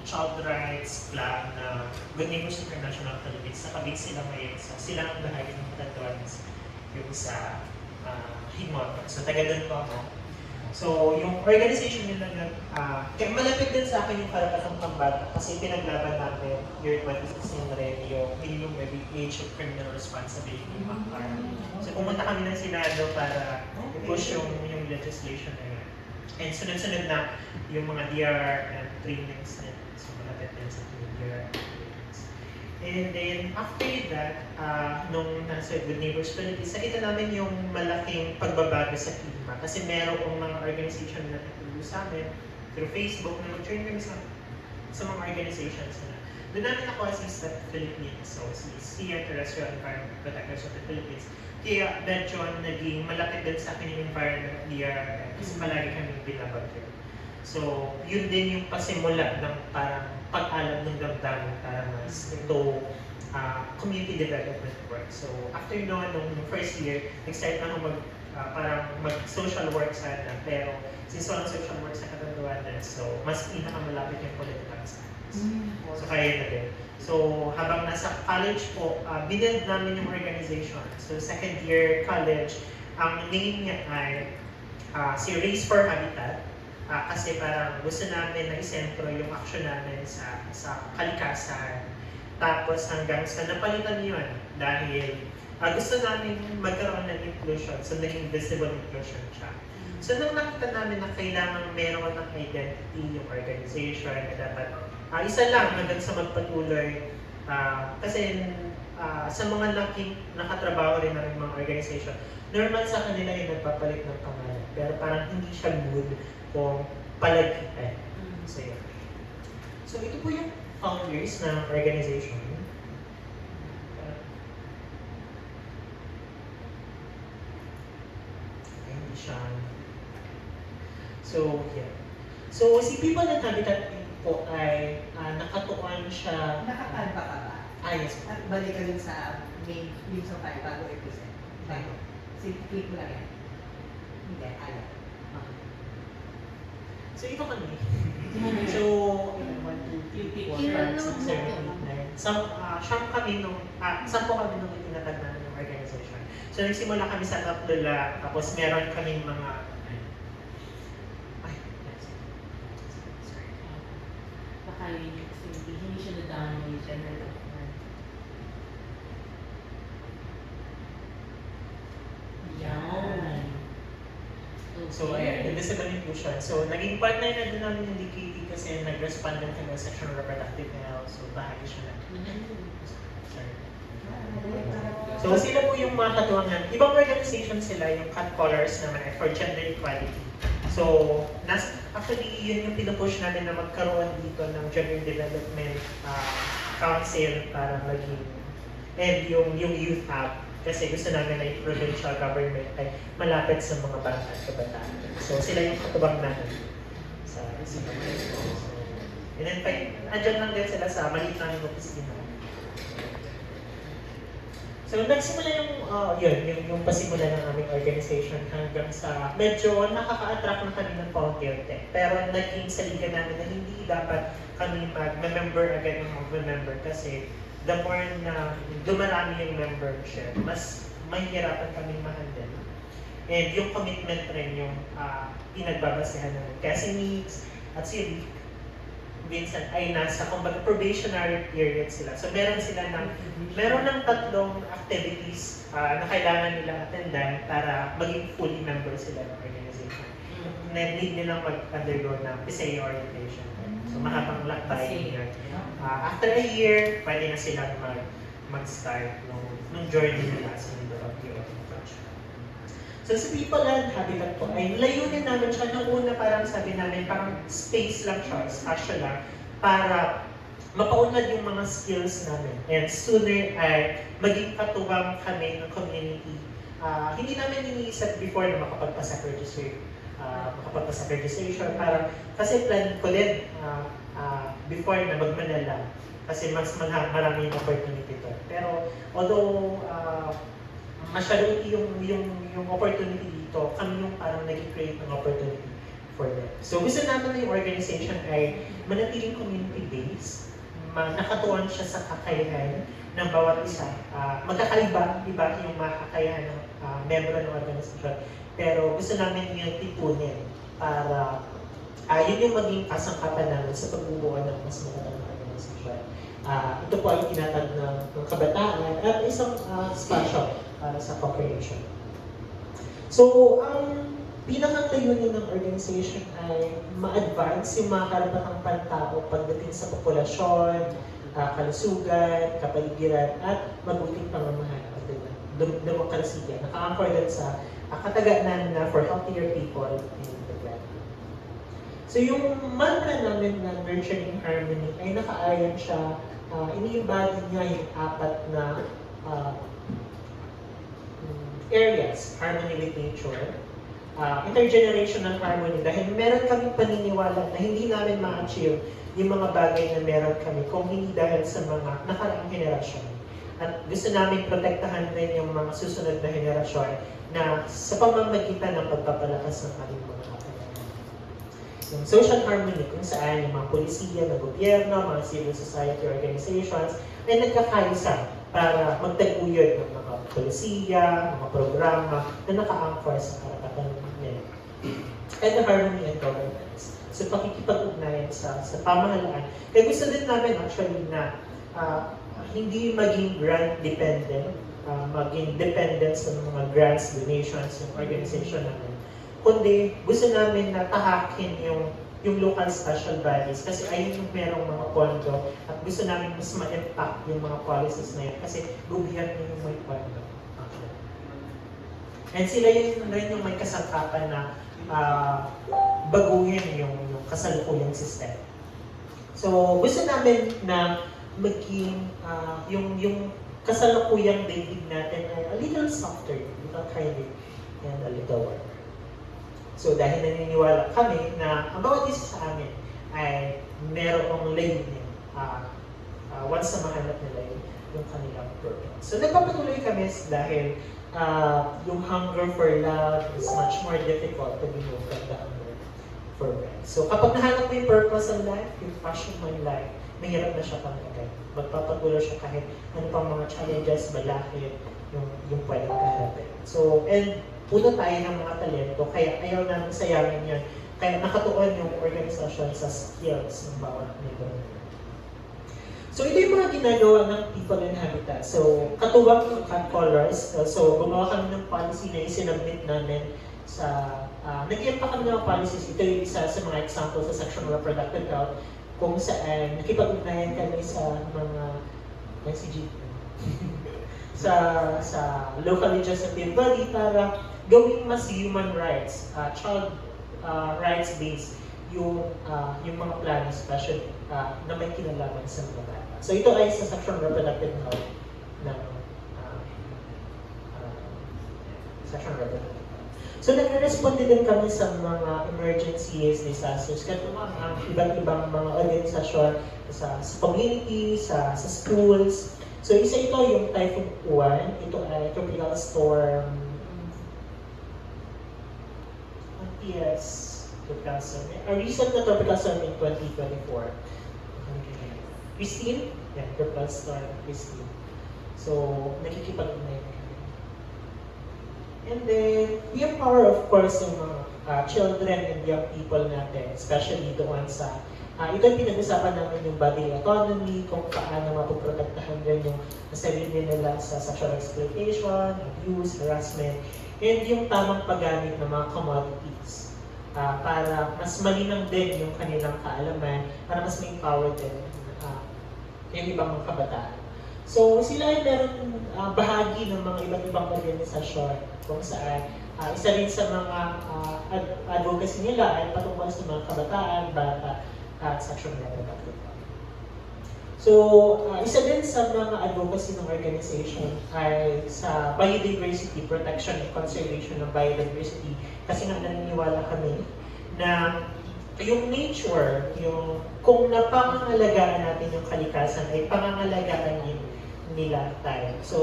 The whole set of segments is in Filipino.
child rights club na Good Neighbors International Philippines. Nakabit sila ngayon sa silang bahagi ng Catanduanes, yung sa Himot. So taga doon po ako. So yung organization nila kaya malapit din sa akin yung karapatang pambata kasi pinaglaban namin year 2016 rin yung minimum age of criminal responsibility MACR. So pumunta kami ng Senado para i-push yung legislation na yun. And sunod-sunod na yung mga DRR and trainings na yun. So malapit din sa DRR trainings. And then after that, nung nasa Good Neighbors Philippines, nakita namin yung malaking pagbabago sa klima. Kasi meron pong mga organization na natutulong sa amin through Facebook na mag-join kami sa mga organizations na. Doon namin ako-assist sa Philippines. So si SIA, Terrestrial Environment Protectors of the Philippines. Kaya medyo naging malapit din sa akin yung environment of DRR kasi palagi kami binabagyo. So yun din yung pasimula ng parang pag-alam ng damdamin para mas ito community development work. So after nung first year, nag-start na ako parang mag-social work sana. Pero since walang social work sa Catanduanes, so mas pinakamalapit yung political science. So kaya na din. So habang nasa college po, binuild namin yung organization. So second year college, ang name niya ay si Race for Habitat. Kasi parang gusto namin na isentro yung action namin sa kalikasan. Tapos hanggang sa napalitan yun dahil gusto namin magkaroon ng inclusion. So naging visible inclusion siya. So nung nakita namin na kailangan meron ng identity yung organization na dapat isa lang hanggang sa magpatuloy. Kasi sa mga nakatrabaho rin ng mga organization, normal sa kanila yung nagpapalit ng pangalan. Pero parang hindi siya good kung palagitan. So yun. So ito po yung founders ng organization. Hindi siya. So yeah. So si People and Habitat po ay nakatuon siya. Nakakalba ka ba? Yes po. At balik ka dun sa main reason tayo bago i-present. Bago. Click mo lang yan. Hindi, alam. So ito kami. So, 1, 2, 3, 4, 5, 6, 7, 8, 9. Siyam kami nung, 10 kami nung itinatag namin yung organization. So nagsimula kami sa tatlo lang, tapos meron kaming mga Baka yun yung kasi hindi siya na-down yung general of yan. So ayan, invisible inclusion. So naging partner na din namin yung DKT kasi nag-respondent kami sa sexual reproductive health. So bahagi siya na. Sorry. So sila po yung mga katuwangan. Ibang organization sila, yung Cat Colors naman for gender equality. So actually yun yung pinupush natin na magkaroon dito ng gender development council para maging and yung youth hub. Kasi gusto namin na yung provincial government ay malapit sa mga bata at kabataan. So sila yung katubang natin sa Singapore. So, and then andyan lang din sila sa maliit namin opisina. So nagsimula yung pasimula ng aming organization hanggang sa medyo nakaka-attract na kami ng volunteer tech. Pero naging saligan namin na hindi dapat kami mag-member agad ng mag-member kasi the more na dumarami yung membership, mas mahihirapan kaming ma-handle. And yung commitment rin yung pinagbabasehan namin. Kasi Mix at si Rick, Vincent ay nasa kumbaga probationary period sila. So meron ng tatlong activities na kailangan nila attendan para maging fully member sila ng organization. Need nilang mag-undergo ng PSEA orientation. So mahabang lakbay yun. After a year, pwede na silang mag-start nung journey nila sa middle of the organization. So sa People and Habitat po, ay layunin namin siya nung una parang sabi namin, parang space lang siya, spatial lang, para mapaunlad yung mga skills namin. And sooner ay maging katuwang kami ng community. Hindi namin iniisip before na makapagpa-SAC registration. Parang, kasi plan ko din before na magmanala. Kasi mas marami yung opportunity to. Pero although masyado yung opportunity dito, kami yung parang nag-create ng opportunity for them. So gusto namin na yung organization ay manatiling community-based. nakatuon siya sa kakayahan ng bawat isa. Magkakaiba, iba yung mga kakayahan ng membro ng organisasyon. Pero gusto namin yung tipunin para yun yung maging kasangkapan namin sa pagbubuo ng mas magandang organisasyon. Ito po ay tinatag ng kabataan at isang spasyo para sa co-creation. So, ang pinaka-layunin ng organization ay ma-advance yung mga karapatang pantao pagdating sa populasyon, kalusugan, kapaligiran, at mabuting pamamahala at demokrasiya. Naka-anchor din sa kataganan na for healthier people in the planet. So yung mantra namin na nurturing harmony ay nakaayon siya, iniimbadi niya yung 4 na areas: harmony with nature, intergenerational harmony, dahil meron kaming paniniwala na hindi namin ma-achieve yung mga bagay na meron kami kung hindi dahil sa mga nakaraang henerasyon. At gusto namin protektahan din yung mga susunod na henerasyon na sa pamamagitan ng pagpapalakas ng aming mga kapalaran. Yung social harmony, kung saan yung mga polisiya, ng gobyerno, mga civil society organizations ay nagkakaisa para magtaguyod ng mga polisiya, mga programa na naka-anchor sa karapatan nila. And the harmony and governance. So pakikipag-ugnayan sa pamahalaan. Kaya gusto din namin actually na hindi maging grant dependent, maging dependent sa mga grants, donations, yung organization namin. Kundi gusto namin na tahakin yung local special bodies kasi ayun yung merong mga pondo at gusto namin mas ma-impact yung mga policies na yun kasi gobyerno yung may pondo. And sila yun rin yung may kasangkapan na baguhin yung kasalukuyang system. So gusto namin na maging yung kasalukuyang daigdig natin ay a little softer, a little kinder, and a little warmer. So dahil naniniwala kami na ang bawat isa sa amin ay merong layunin once na mahanap nila yung kanilang purpose. So nagpapatuloy kami dahil yung hunger for love is much more difficult to remove from the hunger for wealth. So kapag nahanap mo yung purpose of life, yung passion mo in life, mahirap na siya pang-agad. Magpapatuloy siya kahit ano pang mga challenges, balakid, yung pwedeng kaharapin. So, and puno tayo ng mga talento, kaya ayaw namin sayangin yun. Kaya nakatuon yung organisasyon sa skills ng bawat member. So, ito yung mga ginagawa ng People and Habitat. So, katuwang yung cut colors. So, gumawa kami ng policy na isinabit namin sa nag-iiyak pa kami ng policies. Ito yung isa sa mga example sa Section of Reproductive Health kung saan nakipag-ugnayan kami sa mga SCG sa local legislative body para gawing mas human rights, child rights based yung mga plano, especially na may kinalaman sa mga bata. So ito ay sa Section of Reproductive Health ng Section of Reproductive Health. So nagre-respond din kami sa mga emergencies, disasters, katulad ang iba't ibang mga organisasyon sa community, sa schools. So isa ito yung Typhoon Uwan, ito ay Tropical Storm TS 2000. A recent na Tropical Storm in 2024. Christine? Yeah, Tropical Storm Christine. So nakikipag-ugnayan kami. And then, we empower of course yung mga children and young people natin, especially doon sa ito yung pinag-usapan namin yung body autonomy, kung paano mapoprotektahan din yung sarili nila sa sexual exploitation, abuse, harassment, and yung tamang paggamit ng mga commodities para mas malinang din yung kanilang kaalaman, para mas may power din yung ibang mga kabataan. So sila ay meron bahagi ng mga iba't ibang organisasyon kung saan isa rin sa mga advocacy nila ay patungkol sa mga kabataan, bata, at sexual reproductive health. So, isa din sa mga advocacy ng organization ay sa biodiversity, protection and conservation ng biodiversity. Kasi nga naniniwala kami na yung nature, kung napangangalagaan natin yung kalikasan, ay pangangalagaan din nila tayo. So,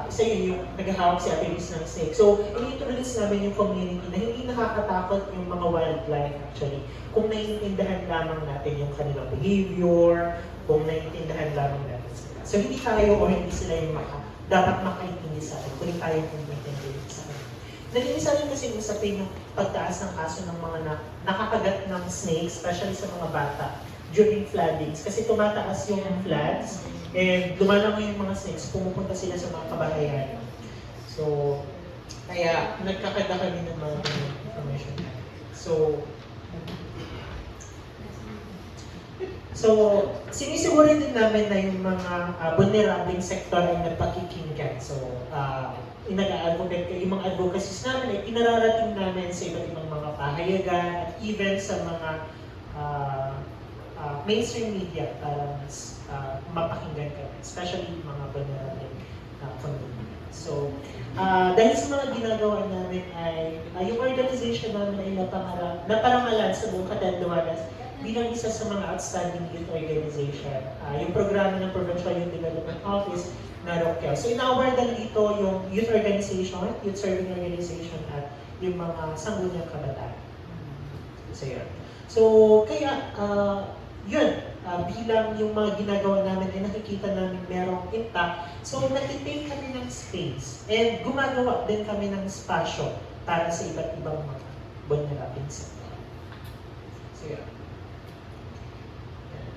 isa yun yung naghahawak si Ate Liz ng snake. So, in-introduce namin yung community na hindi nakakatakot yung mga wildlife actually. Kung naiintindihan lamang natin yung kanilang behavior, kung naiintindihan lamang natin sila. So, hindi tayo o hindi sila yung dapat makaintindi sa atin, kundi tayo yung intindi sa atin. Naging isa rin kasi usapin yung pagtaas ng kaso ng mga nakakagat ng snakes, especially sa mga bata during floodings. Kasi tumataas yung floods, and lumalangoy yung mga snakes, pumupunta sila sa mga kabahayan. So, kaya nagkakada kami ng mga information. So, sinisiguro din namin na yung mga vulnerable sektor ay nagpakikinggan. So, inag-advocate kayo, yung mga advocacies namin ay pinararating namin sa iba't ibang mga pahayagan at even sa mga mainstream media para mas mapakinggan kami, especially yung mga vulnerable community. So, dahil sa mga ginagawa namin ay yung organization namin ay naparangalan sa buong Catanduanes bilang isa sa mga outstanding youth organization. Yung programa ng Provincial Youth Development Office na ROCEL. So, ina-awardan dito yung youth organization, youth serving organization at yung mga sangguniang kabataan. So, yun. So, kaya, yun, bilang yung mga ginagawa namin ay nakikita namin merong impact. So, nag-take kami ng space and gumagawa din kami ng spasyo para sa iba't ibang mga vulnerable sector. So, yun.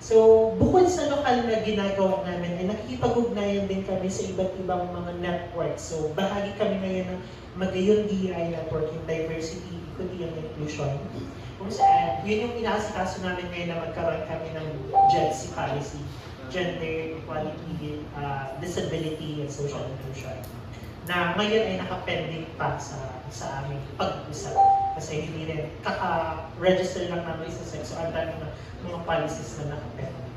So, bukod sa lokal na ginagawa namin, ay nakikipag-ugnayan din kami sa iba't ibang mga networks. So, bahagi kami ngayon ng Magayon DI Network, yung Diversity, Equity, and Inclusion. Kung saan, yun yung inaasikaso namin ngayon na magkaroon kami ng GEDC policy, Gender Equality, Disability, and Social Inclusion. Na ngayon ay nakapending pa sa aming pag-usap. Kasi hindi rin, kaka-register lang namin sa sex. So, ang dami na mga policies na nakapending.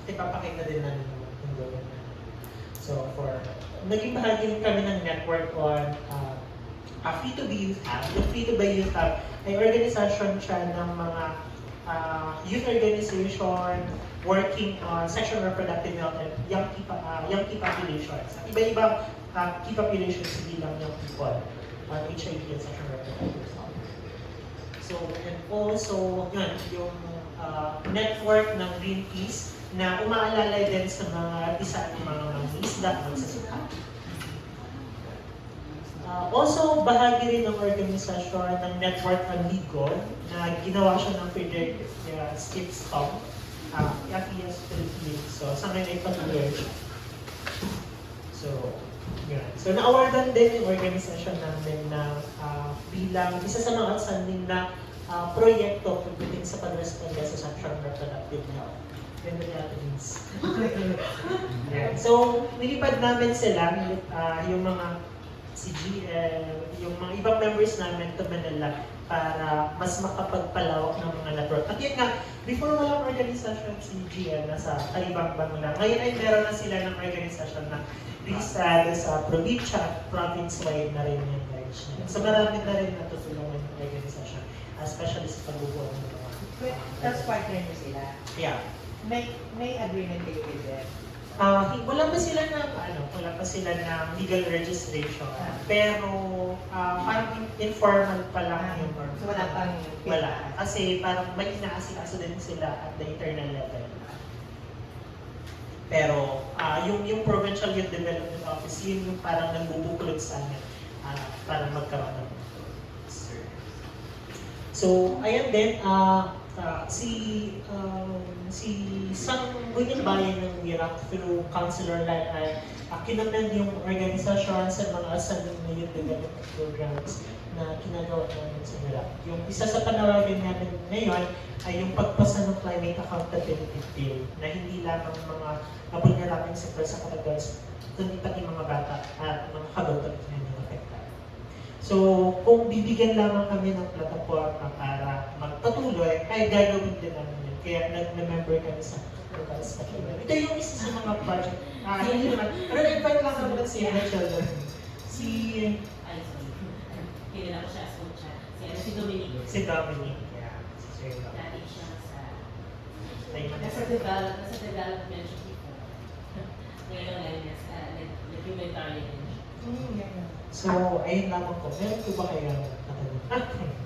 Ipapakita din namin yung gawin na. So, naging bahagi rin kami ng network on Free-to-Be Youth Hub. Yung Free-to-Be Youth Hub ay organisasyon siya ng mga youth organization working on sexual reproductive health and young key populations. At iba-ibang key populations, hindi lang young people on HIV and sexual reproductive health. So, and also, yun, yung network ng Greenpeace na umaalala din sa mga artisan ng mga mangisda at magsasaka. Also, bahagi rin ng organisasyon ng network ng Ligon na ginawa siya ng Frederick Skipstone, FES Philippines. So, sa ngayon ay patuloy siya. So, yun. So, na-awardan din yung organisasyon namin na bilang isa sa mga outstanding na proyekto pagdating sa pag-responde sa sexual reproductive health. Ganda niya things. So, nilipad namin sila, yung mga si GL, yung mga ibang members namin to Manila para mas makapagpalawak ng mga network. At yun nga, before walang organisasyon si GL, nasa Kalibang-bang lang. Ngayon ay meron na sila ng organisasyon na listed sa probinsya at province-wide na rin yung pledge nila. So marami na rin natutulungan yung organisasyon, especially sa pagbubuo ng mga. Tapos partner niyo sila. Yeah. May agreement kayo with them. Wala pa sila ng legal registration. Pero parang informal pa lang yung So wala pang wala. Kasi parang may inaasikaso din sila at the internal level. Pero yung Provincial Youth Development Office, yun yung parang nagbubuklod sa amin para magkaroon ng So, ayan din, si Sangguniang Bayan ng Iraq through Councilor Lai ay kinamend yung organisasyon sa mga outstanding na youth development programs na ginagawa namin sa Iraq. Yung isa sa panawagan namin ngayon ay yung pagpasa ng Climate Accountability Bill na hindi lamang mga vulnerable sector sa Catanduanes, kundi pati mga bata at mga kabautan na yung affected. So, kung bibigyan lamang kami ng plataforma para magpatuloy, ay gagawin din namin yun. Kaya nag-member kami sa local special. Ito yung isa sa mga project. Hindi naman. Pero na-invite lang naman si Rachel. Ay, sorry. Kilala ko siya as coach. Si Dominic. Si Dominic. Yeah. Si Sir Dominic. Dati siya Tayo na. nasa development siya before. Pero documentary din siya. So, ayun lamang po. Meron po ba kayong natanong?